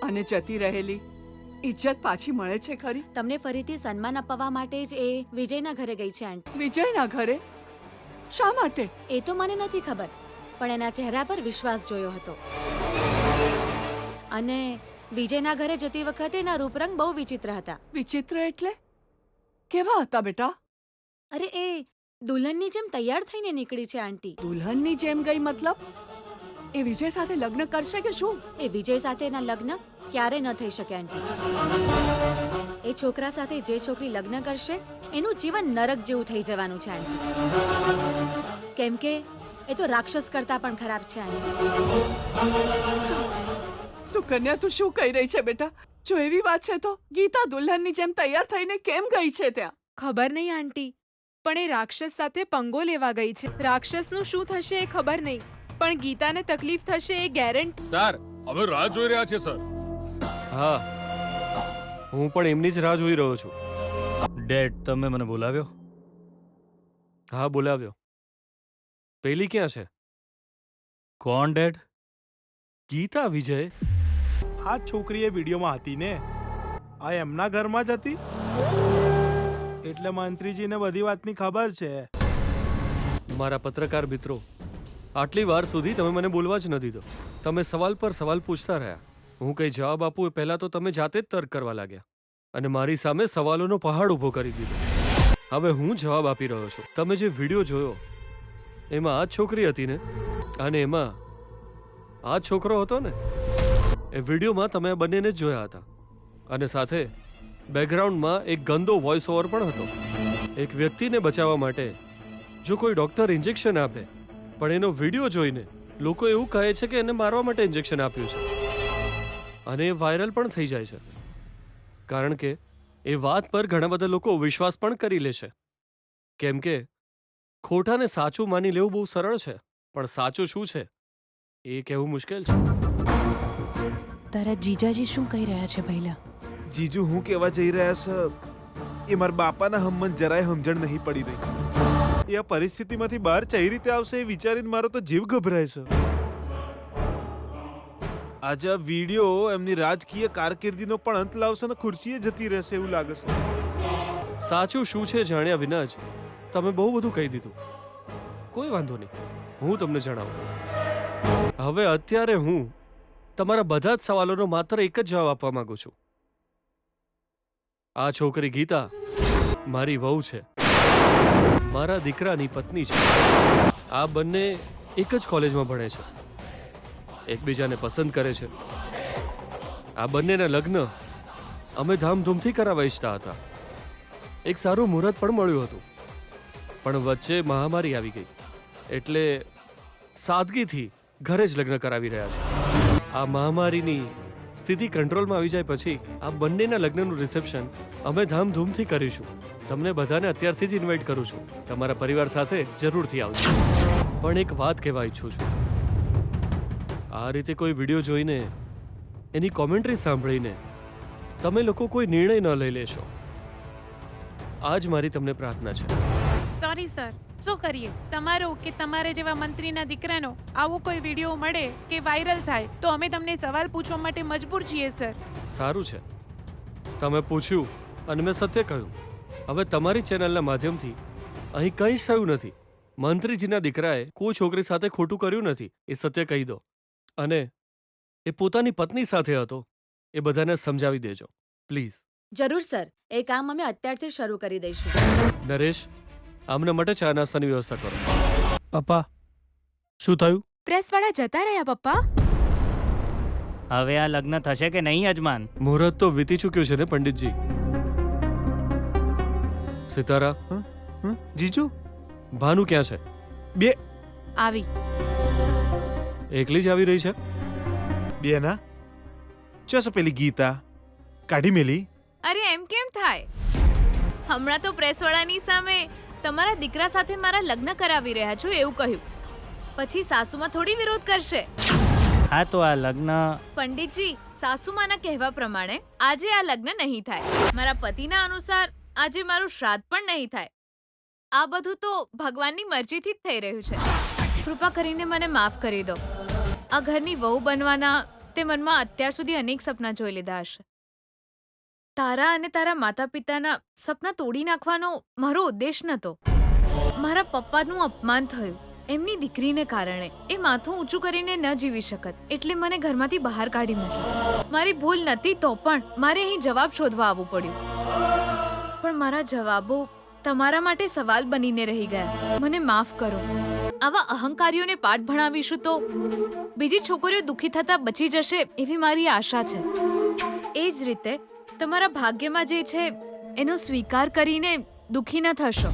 અને જતી રહેલી ઇજ્જત પાછી મળે છે ખરી? તમને ફરીથી સન્માન અપાવવા માટે જ એ વિજયના ઘરે ગઈ છે આંટી. વિજયના ઘરે? શા માટે? એ તો મને નથી ખબર, પણ એના ચહેરા પર વિશ્વાસ જોયો હતો. અને વિજયના ઘરે જતી વખતે એના રૂપરંગ બહુ વિચિત્ર હતા. વિચિત્ર એટલે કેવા હતા બેટા? અરે એ દુલ્હનની જેમ તૈયાર થઈને નીકળી છે આંટી. દુલ્હનની જેમ ગઈ મતલબ? એ વિજય સાથે લગ્ન કરશે કે શું? એ વિજય સાથે એના લગ્ન ક્યારે ન થઈ શકે આંટી. એ છોકરા સાથે જે છોકરી લગ્ન કરશે એનું જીવન નરક જેવું થઈ જવાનું છે આંટી. કેમ કે એ તો રાક્ષસ કરતા પણ ખરાબ છે આંટી. સુકન્યા તું શું કહી રહી છે બેટા? જો એવી વાત છે તો ગીતા દુલ્હનની જેમ તૈયાર થઈને કેમ ગઈ છે ત્યાં? ખબર નહીં આંટી, પણ એ રાક્ષસ સાથે પંગો લેવા ગઈ છે. રાક્ષસનું શું થશે એ ખબર નહીં, પણ ગીતાને તકલીફ થશે એ ગેરંટી. સર અમે રાહ જોઈ રહ્યા છીએ સર. હા હું પણ એમની જ રાહ જોઈ રહ્યો છું. ડેડ તમે મને બોલાવ્યો? હા બોલાવ્યો. પેલી ક્યાં છે? કોણ ડેડ? ગીતા. વિજય આ છોકરી એ વિડીયોમાં હતી ને, આ એમના ઘરમાં જ હતી. એટલે મંત્રીજીને બધી વાતની ખબર છે. મારા પત્રકાર મિત્રો, આટલી વાર સુધી તમે મને બોલવા જ ન દીધો. તમે સવાલ પર સવાલ પૂછતા રહ્યા. હું કંઈ જવાબ આપું એ પહેલા તો તમે જાતે જ તર્ક કરવા લાગ્યા અને મારી સામે સવાલોનો પહાડ ઊભો કરી દીધો. હવે હું જવાબ આપી રહ્યો છું. તમે જે વિડીયો જોયો એમાં આ છોકરી હતી ને, અને એમાં આ છોકરો હતો ને. એ વિડીયોમાં તમે બંનેને જ જોયા હતા અને સાથે બેકગ્રાઉન્ડમાં એક ગંદો વોઇસ ઓવર પણ હતો. એક વ્યક્તિને બચાવવા માટે જો કોઈ ડોક્ટર ઇન્જેક્શન આપે પણ એનો વિડીયો જોઈને લોકો એવું કહે છે કે એને મારવા માટે ઇન્જેક્શન આપ્યું છે અને એ વાયરલ પણ થઈ જાય છે. કારણ કે એ વાત પર ઘણા બધા લોકો વિશ્વાસ પણ કરી લે છે. કેમ કે ખોટાને સાચું માની લેવું બહુ સરળ છે, પણ સાચું શું છે એ કહેવું મુશ્કેલ છે. તારા જીજાજી શું કહી રહ્યા છે ભૈલા? જીજુ હું કેવા જઈ રહ્યા છે એ મારા બાપાના હમન જરાય સમજણ નહીં પડી રહી. એ આ પરિસ્થિતિમાંથી બહાર કઈ રીતે આવશે એ વિચારીને મારો તો જીવ ગભરાય છે. આજે આ વિડીયો એમની રાજકીય કારકિર્દીનો પણ અંત લાવશે ને ખુરશીએ જતી રહેશે એવું લાગે છે. સાચું શું છે જાણ્યા વિના જ તમે બહુ બધું કહી દીધું. કોઈ વાંધો નહીં, હું તમને જણાવું. હવે અત્યારે હું તમારા બધા જ સવાલોનો માત્ર એક જ જવાબ આપવા માંગુ છું. આ છોકરી ગીતા મારી વહુ છે, મારા દીકરાની પત્ની છે. આ બંને એક જ કોલેજમાં ભણે છે, એકબીજાને પસંદ કરે છે. આ બંનેના લગ્ન અમે ધામધૂમથી કરાવવા ઈચ્છતા હતા. એક સારું મુહૂર્ત પણ મળ્યું હતું, પણ વચ્ચે મહામારી આવી ગઈ, એટલે સાદગીથી ઘરે જ લગ્ન કરાવી રહ્યા છે. આ મહામારીની સ્થિતિ કંટ્રોલમાં આવી જાય પછી આ બંનેના લગ્નનું રિસેપ્શન અમે ધામધૂમથી કરીશું. તમને બધાને અત્યારથી જ ઇન્વાઇટ કરું છું. તમારા પરિવાર સાથે જરૂરથી આવજો. પણ એક વાત કહેવા ઈચ્છું છું, આ રીતે કોઈ વિડીયો જોઈને એની કોમેન્ટ્રી સાંભળીને તમે લોકો કોઈ નિર્ણય ન લઈ લેશો. આ જ મારી તમને પ્રાર્થના છે. સોરી સર, શું કરીએ? તમારો કે તમારે જેવા મંત્રીના દીકરાનો આવો કોઈ વિડીયો મળે કે વાયરલ થાય તો અમે તમને સવાલ પૂછવા માટે મજબૂર છીએ સર. સારું છે, તમે પૂછ્યું અને મેં સત્ય કહ્યું. હવે તમારી ચેનલના માધ્યમથી અહીં કંઈ જ થયું નથી. મંત્રીજીના દીકરાએ કોઈ છોકરી સાથે ખોટું કર્યું નથી, એ સત્ય કહી દો. અને એ પોતાની પત્ની સાથે હતો, એ બધાને સમજાવી દેજો પ્લીઝ. જરૂર સર, એ કામ અમે અત્યારથી શરૂ કરી દઈશું. નરેશ, આમના માટે ચા નાસ્તાની વ્યવસ્થા કરો. પપ્પા શું થયું? પ્રેસવાળા જતા રહ્યા પપ્પા. હવે આ લગ્ન થશે કે નહીં યજમાન? મુહૂર્ત તો વીતી ચૂક્યું છે ને પંડિતજી. સિતારા, જીજુ ભાનુ ક્યાં છે? બે આવી એકલી જ આવી રહી છે? બે ના ચસ પેલી ગીતા કાઢી મેલી. અરે એમ કેમ થાય? હમણાં તો પ્રેસવાળાની સામે તમારા દીકરા સાથે મારા લગ્ન કરાવી રહ્યા છો એવું કહ્યું, પછી સાસુમાં થોડી વિરોધ કરશે. હા તો આ લગ્ન પંડિતજી, સાસુમાના કહેવા પ્રમાણે આજે આ લગ્ન નહીં થાય. મારા પતિના અનુસાર આજે મારું શ્રાદ્ધ પણ નહીં થાય. આ બધું તો ભગવાનની મરજીથી જ થઈ રહ્યું છે. કૃપા કરીને મને માફ કરી દો. આ ઘરની વહુ બનવાના તે મનમાં અત્યાર સુધી અનેક સપના જોઈ લીધા હશે. તારા અને તારા માતા પિતાના સપના તોડી નાખવાનો મારો ઉદ્દેશ નહોતો. મારા પપ્પાનું અપમાન થયું એમની દીકરીને કારણે. એ માથું ઊંચું કરીને ન જીવી શકત એટલે મને ઘરમાંથી બહાર કાઢી મૂકી. મારી ભૂલ નથી તો પણ મારે અહીં જવાબ શોધવા આવવું પડ્યું. પણ મારા જવાબો તમારા માટે સવાલ બનીને રહી ગયા. મને માફ કરો. આવા અહંકારીઓને પાઠ ભણાવીશું તો બીજી છોકરીઓ દુઃખી થતા બચી જશે એવી મારી આશા છે. એ જ રીતે તમારા ભાગ્યમાં જે છે એનો સ્વીકાર કરીને દુઃખી ન થશો.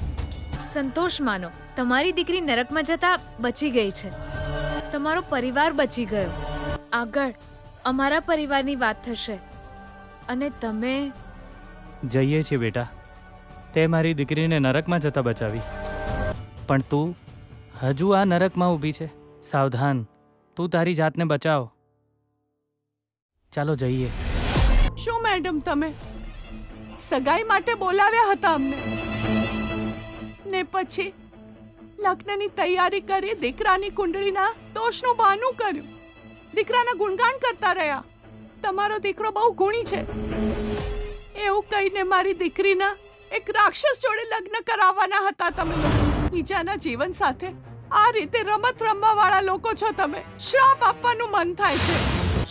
સંતોષ માનો, તમારી દીકરી નરકમાં જતા બચી ગઈ છે. તમારો પરિવાર બચી ગયો. આગળ અમારા પરિવારની વાત થશે અને તમે જઈએ છીએ બેટા. તે મારી દીકરીને નરકમાં જતા બચાવી, પણ તું હજુ આ નરકમાં ઊભી છે. સાવધાન, તું તારી જાતને બચાવ. ચાલો જઈએ. શું મેડમ તમે સગાઈ માટે બોલાવ્યા હતા અમને ને પછી લગ્નની તૈયારી કરી દીકરાની કુંડળીના દોષનું બહાનું કર્યું, દીકરાના ગુણગાન કરતા રહ્યા. તમારો દીકરો બહુ ગુણી છે એવું કહીને મારી દીકરીના એક રાક્ષસ જોડે લગ્ન કરાવવાના હતા તમે લોકો. બીજાના જીવન સાથે આ રીતે રમત રમવા વાળા લોકો છો તમે. શ્રાપ આપવાનું મન થાય છે.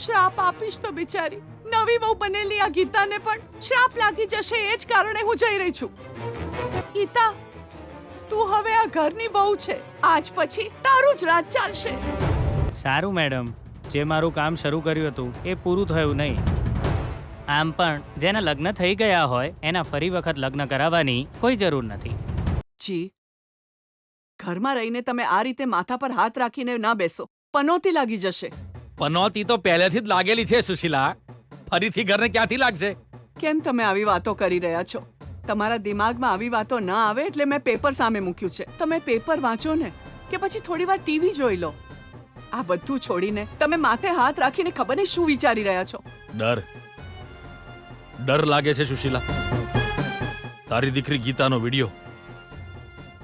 શ્રાપ આપીશ તો બિચારી નવી વહુ બનેલી આ ગીતાને પણ શ્રાપ લાગી જશે. એ જ કારણે હું જઈ રહી છું. ગીતા, તું હવે આ ઘરની વહુ છે. આજ પછી તારું જ રાજ ચાલશે. સારું મેડમ, જે મારું કામ શરૂ કર્યું હતું એ પૂરું થયું નહીં. આમ પણ જેના લગ્ન થઈ ગયા હોય એના ફરી વખત લગ્ન કરાવવાની કોઈ જરૂર નથી. જી, ઘરમાં રહીને તમે આ રીતે માથા પર હાથ રાખીને ના બેસો. પનોતી લાગી જશે. પનોતી તો પહેલેથી જ લાગેલી છે સુશીલા, ફરીથી ઘરને ક્યાંથી લાગશે? કેમ તમે આવી વાતો કરી રહ્યા છો? તમારા દિમાગમાં આવી વાતો ન આવે એટલે મેં પેપર સામે મૂક્યું છે. તમે પેપર વાંચો ને કે પછી થોડી વાર ટીવી જોઈ લો. આ બધું છોડીને તમે માથે હાથ રાખીને ખબર નહીં શું વિચારી રહ્યા છો. ડર લાગે છે સુશીલા. તારી દીકરી ગીતાનો વિડીયો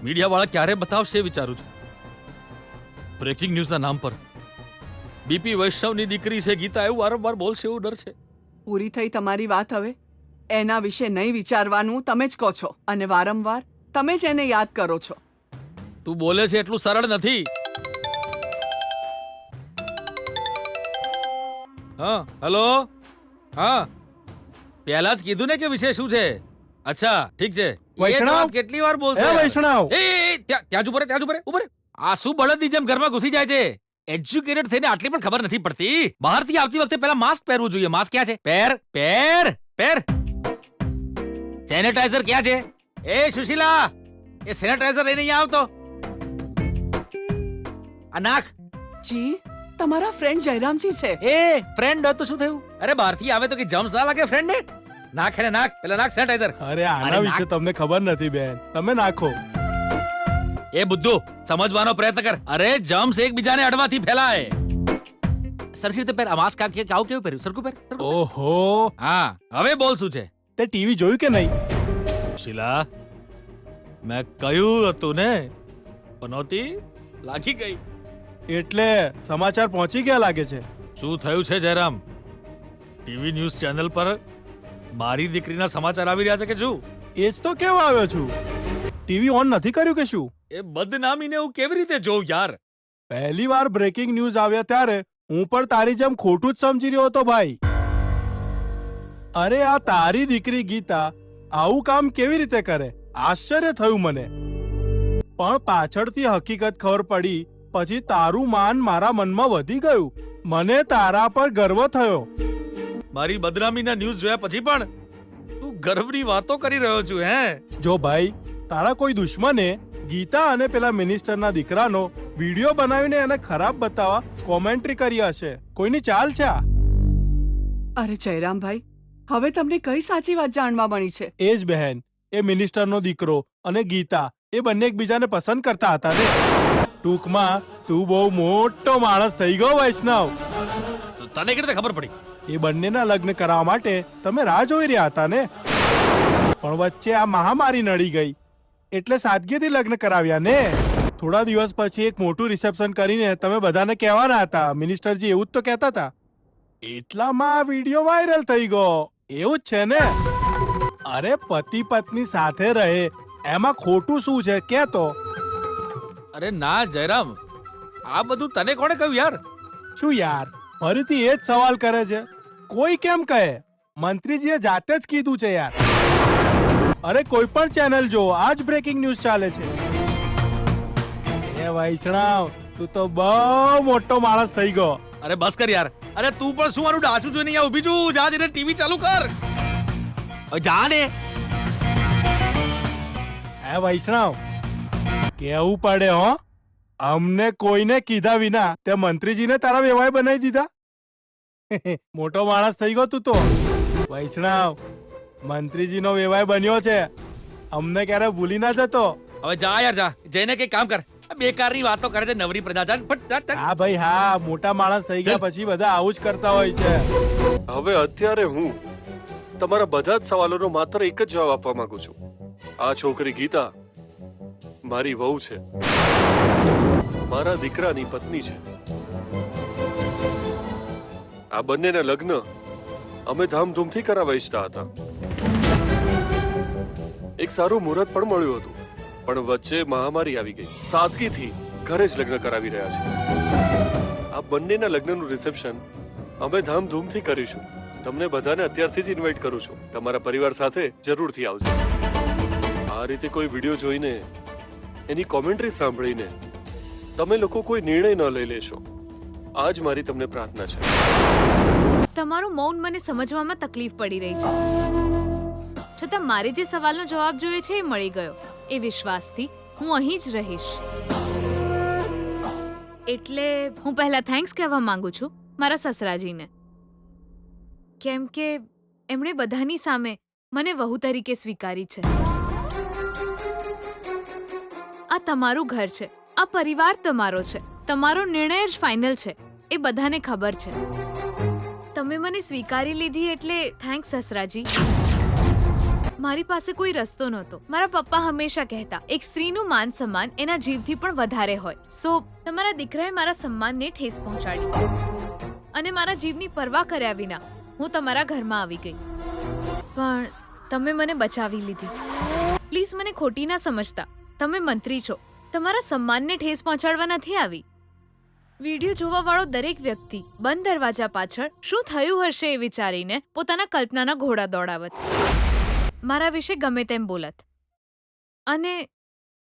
મીડિયાવાળા ક્યારે બતાવશે વિચારું છું. બ્રેકિંગ ન્યૂઝના નામ પર બીપી વૈષ્ણવની દીકરી છે ગીતા એવું વારંવાર બોલશે એવું ડર છે. પૂરી થઈ તમારી વાત. હવે એના વિશે નહીં વિચારવાનું તમે જ કહો છો અને વારંવાર તમે જ એને યાદ કરો છો. તું બોલે છે એટલું સરળ નથી. હા હેલો હા પહેલા જ કીધું ને કે વિષય શું છે અચ્છા ઠીક છે એ જ વૈષ્ણવ! વાત કેટલી વાર બોલશે એ યાર? વૈષ્ણવ! ત્યાં જ ઉભો રે આ શું બળદની જેમ ઘરમાં ઘૂસી જાય છે એજ્યુકેટેડ થઈને આટલી પણ ખબર નથી પડતી બહારથી આવતી વખતે પહેલા માસ્ક પહેરવું જોઈએ માસ્ક ક્યાં છે પહેર સેનેટાઈઝર ક્યાં છે એ સુશીલા એ સેનેટાઈઝર લઈને અહીંયા આવતો આ નાખ જી તમારા ફ્રેન્ડ જયરામજી છે. એ ફ્રેન્ડ હોય તો શું થયું અરે બહારથી આવે તો કે જમ્સ ના લાગે ફ્રેન્ડ ને નાખ એને નાખ પેલા નાખ સેનેટાઈઝર અરે આના અરે વિશે તમને ખબર નથી બેન, તમે નાખો. એ બુદ્ધુ સમજવાનો પ્રયત્ન કર અરે જમ્સ એકબીજાને અડવાથી ફેલાય સરખી રીતે પહેર આ માસ્ક આવું કેવું પહેર્યું સરખું પહેર ઓહો, હા હવે બોલ શું છે તે ટીવી જોયું કે નહીં? શીલા મેં કહ્યું હતું ને પનોતી લાગી ગઈ એટલે સમાચાર પહોંચી ગયા લાગે છે. શું થયું છે જયરામ ટીવી ન્યૂઝ ચેનલ પર મારી દીકરીના સમાચાર આવી રહ્યા છે કે શું એ જ તો કેવા આવ્યો છું. ટીવી ઓન નથી કર્યું કે શું? એ બદનામીને હું કેવી રીતે જોઉં યાર પહેલી વાર બ્રેકિંગ ન્યૂઝ આવ્યા ત્યારે હું પણ તારી જેમ ખોટું જ સમજી રહ્યો હતો ભાઈ. અરે આ તારી દીકરી ગીતા આવું કામ કેવી રીતે કરે? આશ્ચર્ય થયું મને. પણ પાછળથી હકીકત ખબર પડી પછી તારું માન મારા મનમાં વધી ગયું. મને તારા પર ગર્વ થયો. મારી બદનામીના ન્યૂઝ જોયા પછી પણ તું ગર્વની વાતો કરી રહ્યો છું હે જો ભાઈ તારા કોઈ દુશ્મને ગીતા અને પેલા મિનિસ્ટરના દીકરાનો વિડીયો બનાવીને એને ખરાબ બતાવવા કોમેન્ટ્રી કરી હશે. કોઈની ચાલ છે આ? અરે જયરામભાઈ હવે તમને કઈ સાચી વાત જાણવા મળી છે? એ જ બહેન, એ મિનિસ્ટરનો દીકરો અને ગીતા એ બંને એકબીજાને પસંદ કરતા હતા ને. ટૂંકમાં તું બહુ મોટો માણસ થઈ ગયો વૈષ્ણવ. તો તને કેવી રીતે ખબર પડી એ બંનેના લગ્ન કરાવવા માટે તમે રાહ જોઈ રહ્યા હતા ને, પણ વચ્ચે આ મહામારી નડી ગઈ એટલે સાદગીથી લગ્ન કરાવ્યા ને. થોડા દિવસ પછી એક મોટું રિસેપ્શન કરીને તમે બધાને કહેવાના હતા. મિનિસ્ટરજી એવું જ તો કહેતા હતા. એટલામાં આ વિડીયો વાયરલ થઈ ગયો. એવું જ છે ને? અરે પતિ પત્ની સાથે રહે એમાં ખોટું શું છે કે? તો અરે ના જયરામ આ બધું તને કોણે કહ્યું યાર શું યાર ફરીથી એ જ સવાલ કરે છે? કોઈ કેમ કહે? મંત્રીજીએ જાતે જ કીધું છે યાર. અરે કોઈ પણ ચેનલ જો આજ બ્રેકિંગ ન્યૂઝ ચાલે છે. એ વૈષ્ણવ તું તો બહુ મોટો માણસ થઈ ગયો. અરે બસ કર યાર અરે તું પણ શું મારું ડાચું જોઈને અહીંયા ઊભી છું જા જઈને ટીવી ચાલુ કર જા ને એ વૈષ્ણવ કેવું પડે હો, અમને કોઈને કીધા વિના તે મંત્રીજીને તારા વેવાય બનાવી દીધા. મોટો માણસ થઈ ગયો તું તો. વૈષ્ણવ મંત્રીજીનો વેવાય બન્યો છે, અમને ક્યારે ભૂલી ના જતો. હવે જા યાર જા જઈને કઈ કામ કર આ બેકારની વાતો કરે છે નવરી પ્રજા જા ફટ હા ભાઈ હા, મોટા માણસ થઈ ગયા પછી બધા આવું જ કરતા હોય છે. હવે અત્યારે હું તમારા બધા જ સવાલોનો માત્ર એક જ જવાબ આપવા માંગુ છું. આ છોકરી ગીતા મારી વહુ છે, મારા દીકરાની પત્ની છે. આ બંનેના લગ્ન અમે ધામધૂમથી કરાવવા ઈચ્છતા હતા. એક સારું મુહૂર્ત પણ મળ્યું હતું, પણ વચ્ચે મહામારી આવી ગઈ. સાદગીથી ઘરે જ લગ્ન કરાવી રહ્યા છે. આ બંનેના લગ્નનું રિસેપ્શન અમે ધામધૂમથી કરીશું. તમને બધાને અત્યારથી જ ઇન્વાઇટ કરું છું. તમારા પરિવાર સાથે જરૂરથી આવજો. આ રીતે કોઈ વિડીયો જોઈને એની કોમેન્ટ્રી સાંભળીને તમે લોકો કોઈ નિર્ણય ન લઈ લેશો. આજ મારી તમને પ્રાર્થના છે. તમારું મૌન મને સમજવામાં તકલીફ પડી રહી છે, છતાં મારે જે સવાલનો જવાબ જોઈએ છે એ મળી ગયો. એ વિશ્વાસથી હું અહીં જ રહીશ. એટલે હું પહેલા થેન્ક્સ કહેવા માંગુ છું મારા સસરાજીને, કેમ કે એમણે બધાની સામે મને વહુ તરીકે સ્વીકારી છે. આ તમારું ઘર છે, આ પરિવાર તમારો છે, તમારો નિર્ણય જ ફાઇનલ છે, એ બધાને ખબર છે. તમે મને સ્વીકારી લીધી એટલે થેન્ક્સ સસરાજી. મારી પાસે કોઈ રસ્તો નહોતો. મારા પપ્પા હંમેશા કહેતા એક સ્ત્રીનું માન સન્માન એના જીવથી પણ વધારે હોય. સો તમારા દીકરાએ મારા સન્માનને ઠેસ પહોંચાડી અને મારા જીવની પરવા કર્યા વિના હું તમારા ઘરમાં આવી ગઈ. પણ તમે મને બચાવી લીધી. પ્લીઝ મને ખોટી ના સમજતા. તમે મંત્રી છો, તમારા સન્માનને ઠેસ પહોંચાડવા નથી આવી. વિડીયો જોવા વાળો દરેક વ્યક્તિ બંધ દરવાજા પાછળ શું થયું હશે એ વિચારીને પોતાના કલ્પનાના ઘોડા દોડાવત, મારા વિશે ગમે તેમ બોલત. અને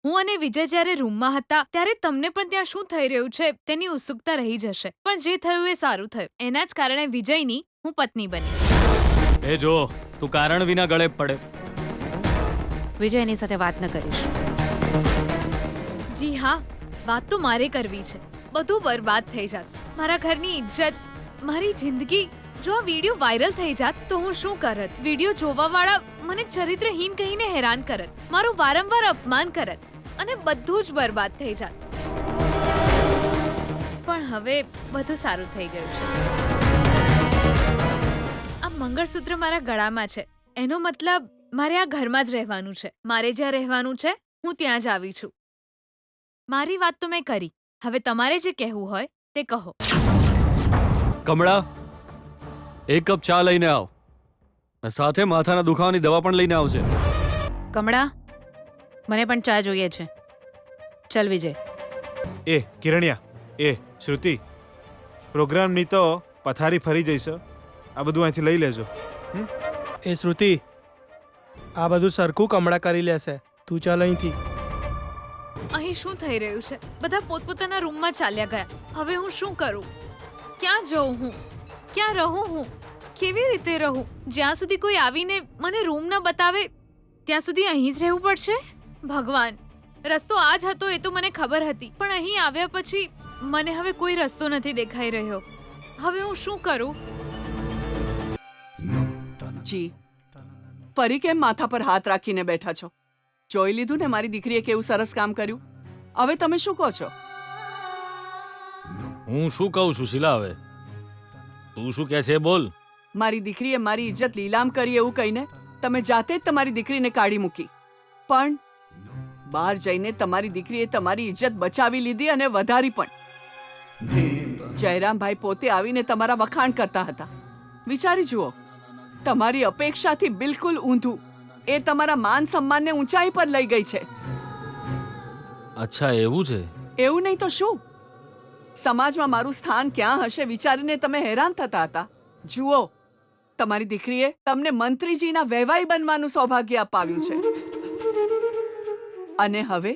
હું અને વિજય જ્યારે રૂમમાં હતા ત્યારે તમને પણ ત્યાં શું થઈ રહ્યું છે તેની ઉત્સુકતા રહી જશે. પણ જે થયું એ સારું થયું. એના જ કારણે વિજયની હું પત્ની બની. એ જો તું કારણ વિના ગળે પડે. વિજય એની સાથે વાત ન કરીશ. જી હા, વાત તો મારે કરવી છે. બધું બરબાદ થઈ જાત, મારા ઘરની ઇજ્જત, મારી જિંદગી. જો આ વિડીયો વાયરલ થઈ જાત તો હું શું કરત? વિડીયો જોવા વાળા મને ચરિત્રહીન કહીને હેરાન કરત, મારું વારંવાર અપમાન કરત અને બધું જ બરબાદ થઈ જાત. પણ હવે બધું સારું થઈ ગયું છે. આ મંગળસૂત્ર મારા ગળામાં છે એનો મતલબ મારે આ ઘરમાં જ રહેવાનું છે. મારે જ્યાં રહેવાનું છે હું ત્યાં જ આવી છું. મારી વાત તો મેં કરી, હવે તમારે જે કહેવું હોય તે કહો. કમળા, એક કપ ચા લઈને આવ. સાથે માથાના દુખાવાની દવા પણ લઈને આવજે. કમળા, મને પણ ચા જોઈએ છે. ચલ વિજય. એ કિરણ્યા, એ શ્રુતિ, પ્રોગ્રામની તો પથારી ફરી જઈશ. આ બધું અહીંથી લઈ લેજો. એ શ્રુતિ, આ બધું સરખું કમળા કરી લેશે. તું ચાલ અહીંથી. અહીં શું થઈ રહ્યું છે? બધા પોતપોતાના રૂમમાં ચાલ્યા ગયા. હવે હું શું કરું? ક્યાં જઉં હું? ક્યાં રહું હું? કેવી રીતે રહું? જ્યાં સુધી કોઈ આવીને મને રૂમ ન બતાવે ત્યાં સુધી અહીં જ રહેવું પડશે? ભગવાન, રસ્તો આ જ હતો એ તો મને ખબર હતી, પણ અહીં આવ્યા પછી મને હવે કોઈ રસ્તો નથી દેખાઈ રહ્યો. હવે હું શું કરું? જી, પરી કેમ માથા પર હાથ રાખીને બેઠા છો? જોઈ લીધું ને મારી દીકરીએ કેવું સરસ કામ કર્યું. હવે તમે શું કહો છો? હું શું કહું છું શીલા? હવે તું શું કહે છે બોલ. મારી દીકરીએ મારી ઇજ્જત લીલામ કરી એવું કહીને તમે જાતે જ તમારી દીકરીને કાઢી મૂકી. પણ બહાર જઈને તમારી દીકરીએ તમારી ઇજ્જત બચાવી લીધી અને વધારી પણ. જયરામભાઈ પોતે આવીને તમારા વખાણ કરતા હતા. વિચારી જુઓ, તમારી અપેક્ષાથી બિલકુલ ઊંધું. એ તમારા માન સન્માનને ઊંચાઈ પર લઈ ગઈ છે. અચ્છા, એવું છે? એવું નહીં તો શું? સમાજમાં મારું સ્થાન ક્યાં હશે વિચારીને તમે હેરાન થતા હતા. જુઓ, તમારી દીકરીએ તમને મંત્રીજીના વહેવાઈ બનવાનું સૌભાગ્ય અપાવ્યું છે. અને હવે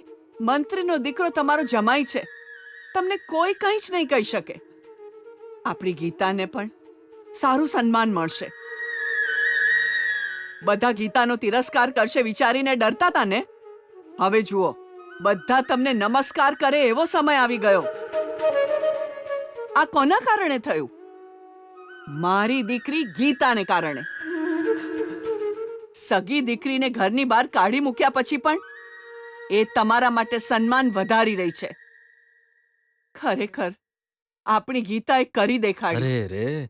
મંત્રીનો દીકરો તમારો જમાઈ છે. તમને કોઈ કંઈ જ નહીં કહી શકે. આપણી ગીતાને પણ સારું સન્માન મળશે. બધા ગીતાનો તિરસ્કાર કરશે વિચારીને ડરતા હતા ને? હવે જુઓ, બધા તમને નમસ્કાર કરે એવો સમય આવી ગયો. આ કોના કારણે થયું? મારી દીકરી ગીતાને કારણે. સગી દીકરીને ઘરની બહાર કાઢી મૂક્યા પછી પણ એ તમારા માટે સન્માન વધારી રહી છે. ખરેખર આપણી ગીતાએ કરી દેખાડી.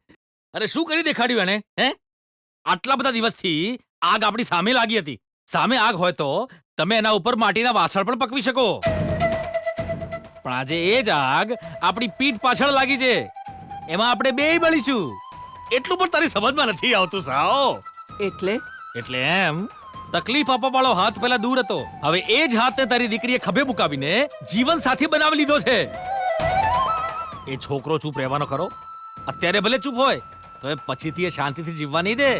અરે શું કરી દેખાડ્યું એને? હે, આટલા બધા દિવસથી આગ આપણી સામે લાગી હતી. સામે આગ હોય તો તમે એના ઉપર માટીના વાસણ પણ પકવી શકો. પણ આજે એ જ આગ આપણી પીઠ પાછળ લાગી છે. એમાં આપણે બેય બળીશું. એટલું પણ તારી સમજમાં નથી આવતું સાવ. એટલે એમ તકલીફ આપવા વાળો હાથ પહેલા દૂર હતો. હવે એ જ હાથને તારી દીકરીએ ખભે મુકાવીને જીવન સાથી બનાવી લીધો છે. એ છોકરો ચૂપ રહેવાનો ખરો? અત્યારે ભલે ચૂપ હોય તો એ પછીથી એ શાંતિથી જીવવા નહીં દે.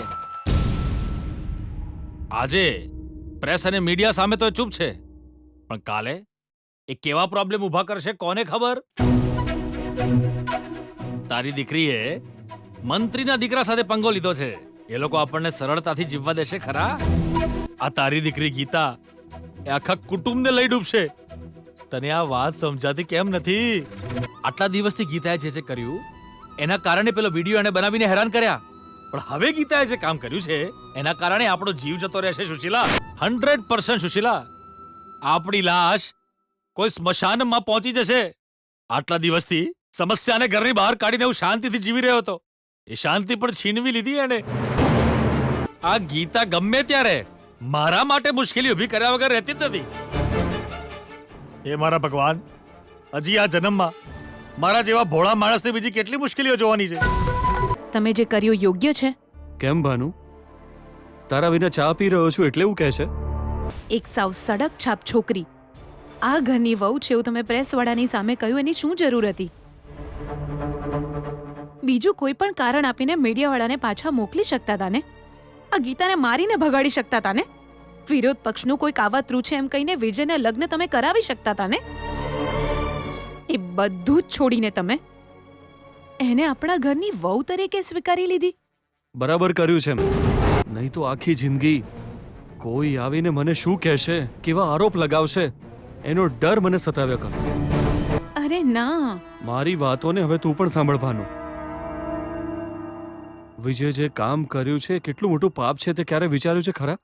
આજે પ્રેસ અને મીડિયા સામે તો એ ચૂપ છે, પણ કાલે એ કેવા પ્રોબ્લેમ ઊભા કરશે કોને ખબર? તારી દીકરીએ મંત્રીના દીકરા સાથે પંગો લીધો છે. એ લોકો આપણને સરળતાથી જીવવા દેશે ખરા? આ તારી દીકરી ગીતા એ આખા કુટુંબને લઈ ડૂબશે. તને આ વાત સમજાતી કેમ નથી? આટલા દિવસથી ગીતાએ જે કર્યું એના કારણે પેલો વિડીયો એને બનાવીને હેરાન કર્યા. પણ હવે ગીતાએ જે કામ કર્યું છે એના કારણે આપણો જીવ જતો રહેશે સુશીલા. 100% સુશીલા, આપણી લાશ કોઈ સ્મશાનમાં પહોંચી જશે. આટલા દિવસથી સમસ્યાને ઘરની બહાર કાઢીને હું શાંતિથી જીવી રહ્યો હતો. એ શાંતિ પણ છીનવી લીધી એને. આ ગીતા ગમે ત્યારે મારા માટે મુશ્કેલી ઊભી કર્યા વગર રહેતી જ નથી. એ મારા ભગવાન, હજી આ જન્મમાં મારા જેવા ભોળા માણસને બીજી કેટલી મુશ્કેલીઓ જોવાની છે. તમે જે કર્યું યોગ્ય છે? કેમ ભાનુ, તારા વિના ચા પી રહ્યો છું એટલે એવું કહે છે? એક સાવ સડક છાપ છોકરી આ ઘરની વહુ છે એવું તમે પ્રેસવાળાની સામે કહ્યું એની શું જરૂર હતી? બીજું કોઈ પણ કારણ આપીને મીડિયાવાળાને પાછા મોકલી શકતા હતા ને? આ ગીતાને મારીને ભગાડી શકતા હતા ને? વિરોધ પક્ષનું કોઈ કાવતરું છે એમ કહીને વિજયના લગ્ન તમે કરાવી શકતા હતા ને? એ બધું જ છોડીને તમે એને આપણા ઘરની વહુ તરીકે સ્વીકારી લીધી. બરાબર કર્યું છે મેં. નહીં તો આખી જિંદગી કોઈ આવીને મને શું કહેશે, કેવા આરોપ લગાવશે, એનો ડર મને સતાવ્યા કરે. અરે ના, મારી વાતોને હવે તું પણ સાંભળવાનું. વિજય જે કામ કર્યું છે કેટલું મોટું પાપ છે તે ક્યારે વિચાર્યું છે ખરા?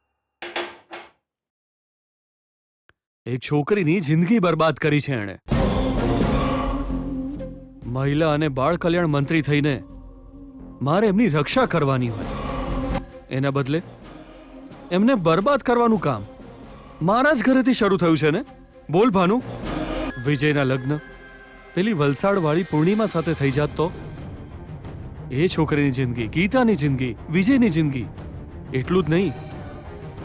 એક છોકરીની જિંદગી બરબાદ કરી છે એણે. મહિલા અને બાળ કલ્યાણ મંત્રી થઈને મારે એમની રક્ષા કરવાની હોય, એના બદલે એમને બરબાદ કરવાનું કામ મારા જ ઘરેથી શરૂ થયું છે ને? બોલ ભાનુ, વિજયના લગ્ન પેલી વલસાડવાળી પૂર્ણિમા સાથે થઈ જાત તો એ છોકરીની જિંદગી, ગીતાની જિંદગી, વિજયની જિંદગી, એટલું જ નહીં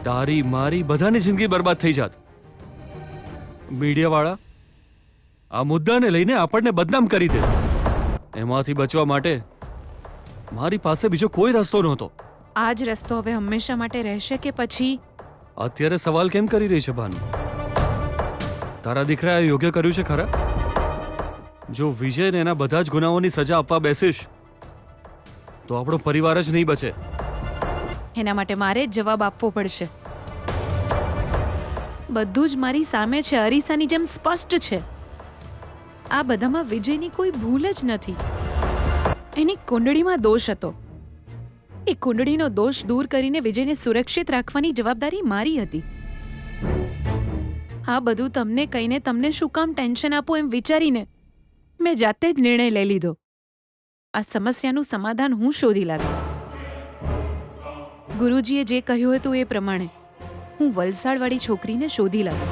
તારી મારી બધાની જિંદગી બરબાદ થઈ જાત. મીડિયાવાળા આ મુદ્દાને લઈને આપણને બદનામ કરી દે. એમાંથી બચવા માટે મારી પાસે બીજો કોઈ રસ્તો નહોતો. આ જ રસ્તો હવે હંમેશા માટે રહેશે કે પછી? અત્યારે સવાલ કેમ કરી રહી છે ભાનુ? તારા દીકરાએ યોગ્ય કર્યું છે ખરા? જો વિજયને એના બધા જ ગુનાઓની સજા આપવા બેસીશ તો આપણો પરિવાર જ નહીં બચે. એના માટે મારે જ જવાબ આપવો પડશે. બધું જ મારી સામે છે, અરીસાની જેમ સ્પષ્ટ છે. આ બધામાં વિજયની કોઈ ભૂલ જ નથી. એની કુંડળીમાં દોષ હતો. એ કુંડળીનો દોષ દૂર કરીને વિજયને સુરક્ષિત રાખવાની જવાબદારી મારી હતી. આ બધું તમને કહીને તમને શું કામ ટેન્શન આપો એમ વિચારીને મેં જાતે જ નિર્ણય લઈ લીધો. આ સમસ્યાનું સમાધાન હું શોધી લાવી. ગુરુજીએ જે કહ્યું હતું એ પ્રમાણે હું વલસાડવાળી છોકરીને શોધી લાવી.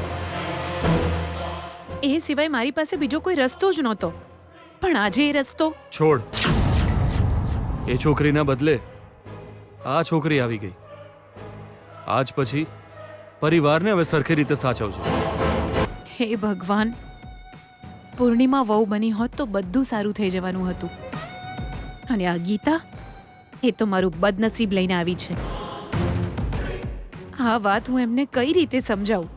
એ સિવાય મારી પાસે બીજો કોઈ રસ્તો જ નહોતો. પણ આજે એ રસ્તો છોડ. એ છોકરીના બદલે આ છોકરી આવી ગઈ. આજ પછી પરિવારને હવે સરખી રીતે સાચવજો. હે ભગવાન, પૂર્ણિમા વહુ બની હોત તો બધું સારું થઈ જવાનું હતું. અને આ ગીતા, એ તો મારું બદનસીબ લઈને આવી છે. આ વાત હું એમને કઈ રીતે સમજાવું?